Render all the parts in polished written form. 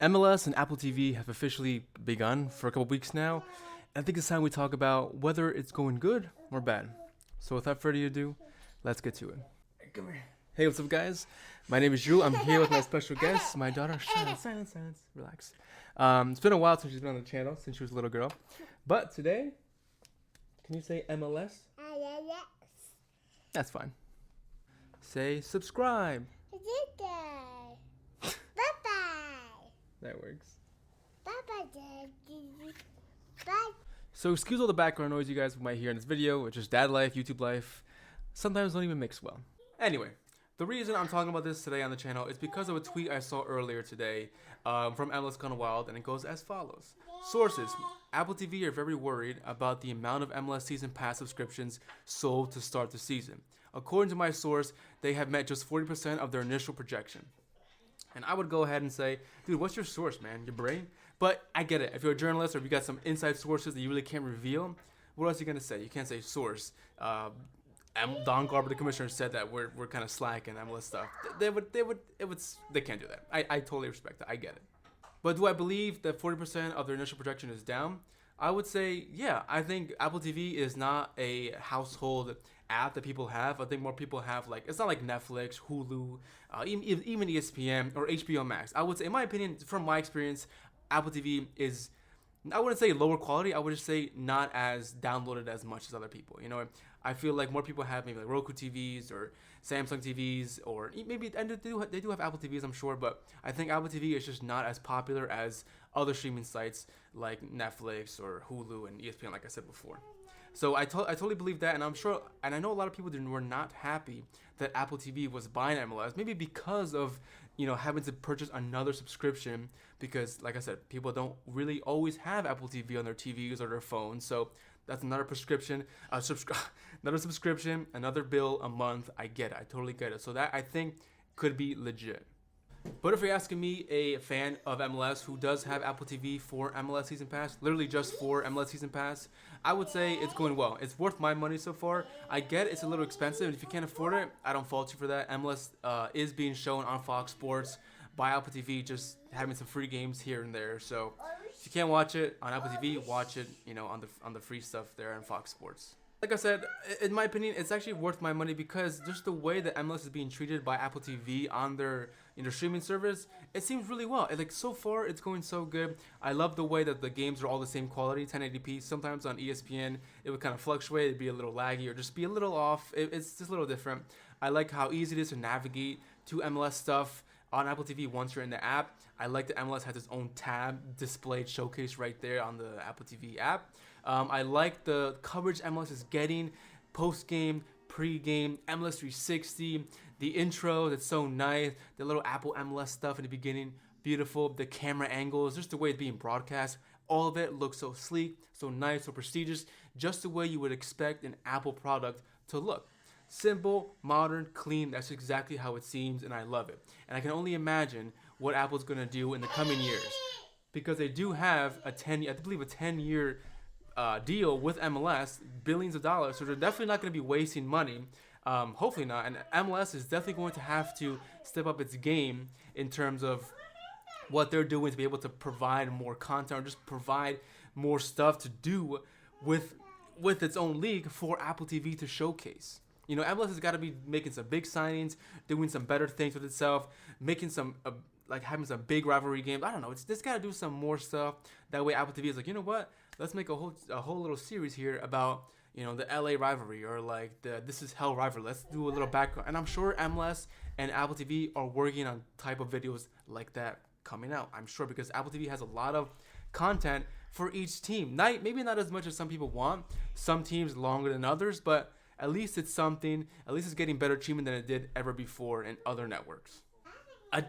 MLS and Apple TV have officially begun for a couple weeks now, and I think it's time we talk about whether it's going good or bad. So without further ado, let's get to it. Come here. Hey, what's up, guys? My name is Drew. I'm here with my special guest, my daughter. Silence, relax. It's been a while since she's been on the channel, since she was a little girl. But today, can you say MLS? Yes. That's fine. Say subscribe. Bye-bye. That works. Bye-bye, Daddy. Bye. So excuse all the background noise you guys might hear in this video. It's just dad life, YouTube life. Sometimes don't even mix well. Anyway, the reason I'm talking about this today on the channel is because of a tweet I saw earlier today from MLS Gone Wild, and it goes as follows. Sources: Apple TV are very worried about the amount of MLS Season Pass subscriptions sold to start the season. According to my source, they have met just 40% of their initial projection. And I would go ahead and say, dude, what's your source, man? Your brain? But I get it. If you're a journalist or if you got some inside sources that you really can't reveal, what else are you going to say? You can't say source. Don Garber, the commissioner, said that we're kind of slack and MLS stuff. They can't do that. I totally respect that. I get it. But do I believe that 40% of their initial projection is down? I would say, yeah. I think Apple TV is not a household app that people have. I think more people have, like, it's not like Netflix, Hulu, even ESPN or HBO Max. I would say, in my opinion, from my experience, Apple TV is, I wouldn't say lower quality. I would just say not as downloaded as much as other people. You know, I feel like more people have maybe like Roku TVs or Samsung TVs, or maybe, and they do have Apple TVs, I'm sure, but I think Apple TV is just not as popular as other streaming sites like Netflix or Hulu and ESPN, like I said before. So I totally believe that, and I'm sure, and I know a lot of people were not happy that Apple TV was buying MLS, maybe because of, you know, having to purchase another subscription, because, like I said, people don't really always have Apple TV on their TVs or their phones, so that's another another subscription, another bill a month. I get it. I totally get it. So that, I think, could be legit. But if you're asking me, a fan of MLS who does have Apple TV for MLS Season Pass, literally just for MLS Season Pass, I would say it's going well. It's worth my money so far. I get it's a little expensive, and if you can't afford it, I don't fault you for that. MLS is being shown on Fox Sports by Apple TV, just having some free games here and there. So if you can't watch it on Apple TV, watch it, you know, on the free stuff there on Fox Sports. Like I said, in my opinion, it's actually worth my money because just the way that MLS is being treated by Apple TV on their streaming service, it seems really well. Like, so far, it's going so good. I love the way that the games are all the same quality, 1080p. Sometimes on ESPN, it would kind of fluctuate. It'd be a little laggy or just be a little off. It's just a little different. I like how easy it is to navigate to MLS stuff on Apple TV once you're in the app. I like that MLS has its own tab displayed, showcased right there on the Apple TV app. I like the coverage MLS is getting, post-game, pre-game, MLS 360, the intro that's so nice, the little Apple MLS stuff in the beginning, beautiful, the camera angles, just the way it's being broadcast, all of it looks so sleek, so nice, so prestigious, just the way you would expect an Apple product to look. Simple, modern, clean, that's exactly how it seems, and I love it. And I can only imagine what Apple's going to do in the coming years, because they do have a 10-year deal with MLS, billions of dollars, so they're definitely not going to be wasting money. Hopefully not. And MLS is definitely going to have to step up its game in terms of what they're doing to be able to provide more content or just provide more stuff to do with its own league for Apple TV to showcase. You know, MLS has got to be making some big signings, doing some better things with itself, making some like having some big rivalry games. I don't know. It's got to do some more stuff. That way, Apple TV is like, you know what? Let's make a whole little series here about, you know, the LA rivalry, or like the This Is Hell rivalry. Let's do a little background. And I'm sure MLS and Apple TV are working on type of videos like that coming out. I'm sure, because Apple TV has a lot of content for each team. Maybe not as much as some people want. Some teams longer than others, but at least it's something. At least it's getting better treatment than it did ever before in other networks.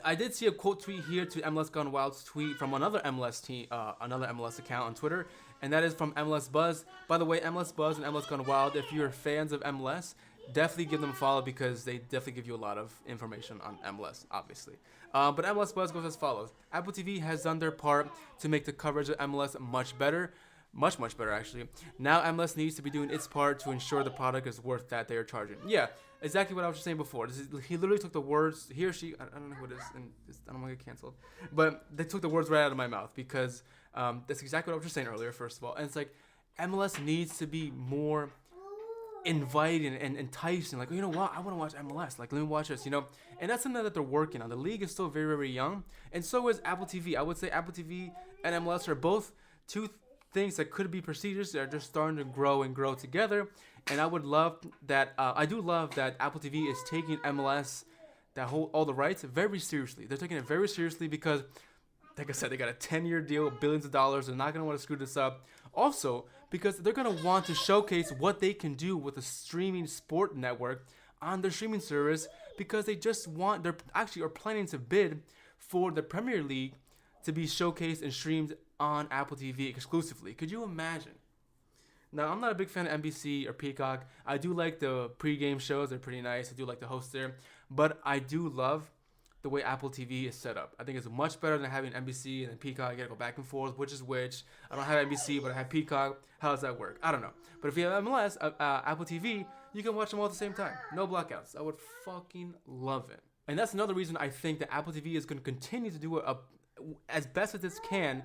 I did see a quote tweet here to MLS Gone Wild's tweet from another MLS team, another MLS account on Twitter, and that is from MLS Buzz. By the way, MLS Buzz and MLS Gone Wild, if you're fans of MLS, definitely give them a follow, because they definitely give you a lot of information on MLS, obviously. But MLS Buzz goes as follows. Apple TV has done their part to make the coverage of MLS much better, Much, much better, actually. Now MLS needs to be doing its part to ensure the product is worth that they are charging. Yeah, exactly what I was just saying before. He literally took the words, he or she, I don't know who it is, and I don't want to get canceled. But they took the words right out of my mouth because that's exactly what I was just saying earlier, first of all. And it's like, MLS needs to be more inviting and enticing. Like, you know what? I want to watch MLS. Like, let me watch this, you know? And that's something that they're working on. The league is still very, very young. And so is Apple TV. I would say Apple TV and MLS are both two things that could be procedures that are just starting to grow and grow together. And I would love that. I do love that Apple TV is taking MLS, all the rights, very seriously. They're taking it very seriously because, like I said, they got a 10-year deal, billions of dollars. They're not going to want to screw this up. Also, because they're going to want to showcase what they can do with a streaming sport network on their streaming service, because they're actually are planning to bid for the Premier League to be showcased and streamed on Apple TV exclusively. Could you imagine? Now, I'm not a big fan of NBC or Peacock. I do like the pregame shows. They're pretty nice. I do like the hosts there. But I do love the way Apple TV is set up. I think it's much better than having NBC and then Peacock. You gotta go back and forth, which is which. I don't have NBC, but I have Peacock. How does that work? I don't know. But if you have MLS, Apple TV, you can watch them all at the same time. No blackouts. I would fucking love it. And that's another reason I think that Apple TV is going to continue to do as best as it can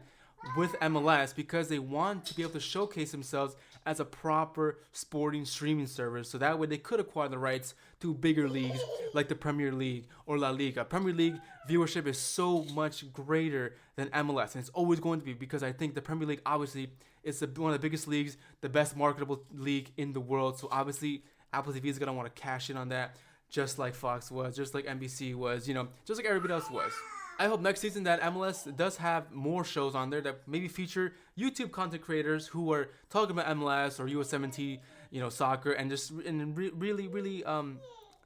with MLS, because they want to be able to showcase themselves as a proper sporting streaming service, so that way they could acquire the rights to bigger leagues like the Premier League or La Liga. Premier League viewership is so much greater than MLS, and it's always going to be, because I think the Premier League obviously is one of the biggest leagues, the best marketable league in the world. So obviously Apple TV is going to want to cash in on that, just like Fox was, just like NBC was, you know, just like everybody else was. I hope next season that MLS does have more shows on there that maybe feature YouTube content creators who are talking about MLS or US-17, you know, soccer, and just really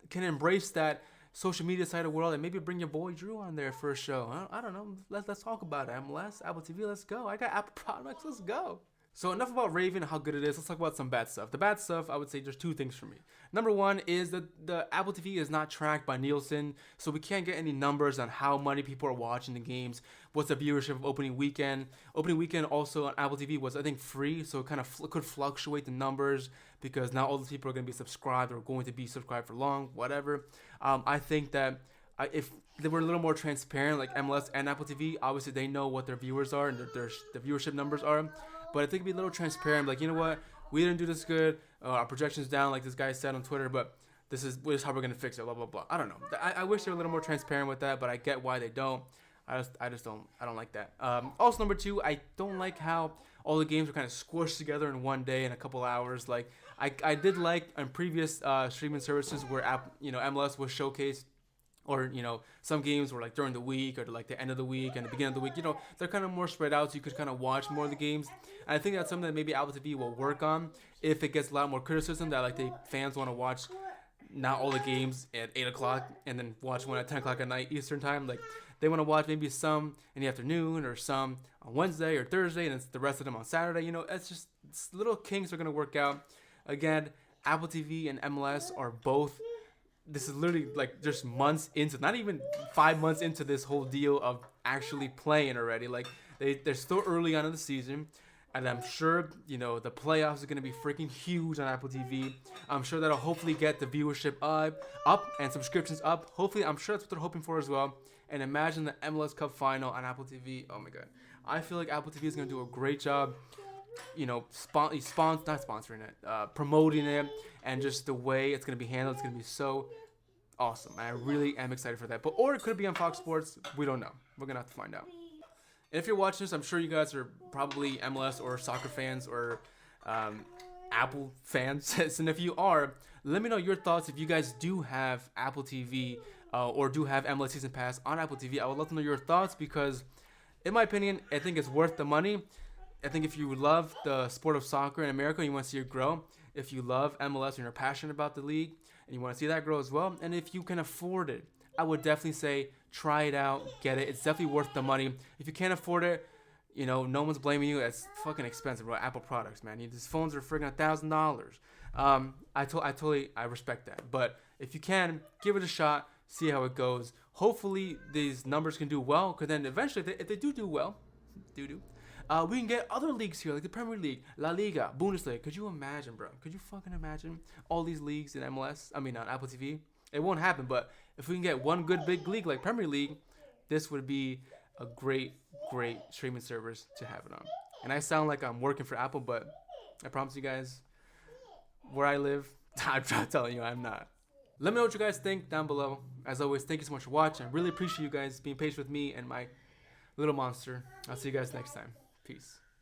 can embrace that social media side of the world, and maybe bring your boy Drew on there for a show. I don't know. Let's talk about it. MLS, Apple TV, let's go. I got Apple products, let's go. So enough about raving and how good it is. Let's talk about some bad stuff. The bad stuff, I would say there's two things for me. Number one is that the Apple TV is not tracked by Nielsen, so we can't get any numbers on how many people are watching the games. What's the viewership of opening weekend? Opening weekend also on Apple TV was, I think, free, so it kind of could fluctuate the numbers, because not all the people are going to be subscribed or going to be subscribed for long, whatever. I think that if they were a little more transparent, like MLS and Apple TV, obviously they know what their viewers are and their viewership numbers are. But I think it'd be a little transparent, like, you know what, we didn't do this good, our projection's down, like this guy said on Twitter, but this is how we're gonna fix it, blah blah blah. I don't know. I wish they were a little more transparent with that, but I get why they don't. I don't like that. Also, number two, I don't like how all the games are kind of squished together in one day in a couple hours. Like I did like on previous streaming services where MLS was showcased. Or, you know, some games were like during the week or like the end of the week and the beginning of the week. You know, they're kind of more spread out, so you could kind of watch more of the games. And I think that's something that maybe Apple TV will work on if it gets a lot more criticism, that like the fans want to watch not all the games at 8 o'clock and then watch one at 10 o'clock at night Eastern time. Like, they want to watch maybe some in the afternoon or some on Wednesday or Thursday, and it's the rest of them on Saturday. You know, it's little kinks are going to work out. Again, Apple TV and MLS are both... This is literally like just months into, not even 5 months into this whole deal of actually playing already. Like they're still early on in the season, and I'm sure, you know, the playoffs are going to be freaking huge on Apple TV. I'm sure that'll hopefully get the viewership up and subscriptions up. Hopefully, I'm sure that's what they're hoping for as well. And imagine the MLS Cup final on Apple TV. Oh my God. I feel like Apple TV is going to do a great job, you know, not sponsoring it, promoting it, and just the way it's going to be handled. It's going to be so awesome. I really am excited for that. Or it could be on Fox Sports. We don't know. We're going to have to find out. And if you're watching this, I'm sure you guys are probably MLS or soccer fans or Apple fans. And if you are, let me know your thoughts if you guys do have Apple TV or do have MLS Season Pass on Apple TV. I would love to know your thoughts, because in my opinion, I think it's worth the money. I think if you love the sport of soccer in America and you want to see it grow, if you love MLS and you're passionate about the league and you want to see that grow as well, and if you can afford it, I would definitely say try it out, get it. It's definitely worth the money. If you can't afford it, you know, no one's blaming you. It's fucking expensive, bro. Apple products, man. These phones are freaking $1,000. I respect that. But if you can, give it a shot, see how it goes. Hopefully these numbers can do well, because then eventually, if they do well, We can get other leagues here, like the Premier League, La Liga, Bundesliga. Could you imagine, bro? Could you fucking imagine all these leagues in MLS? I mean, on Apple TV. It won't happen, but if we can get one good big league like Premier League, this would be a great streaming service to have it on. And I sound like I'm working for Apple, but I promise you guys, where I live, I'm telling you, I'm not. Let me know what you guys think down below. As always, thank you so much for watching. I really appreciate you guys being patient with me and my little monster. I'll see you guys next time. Peace.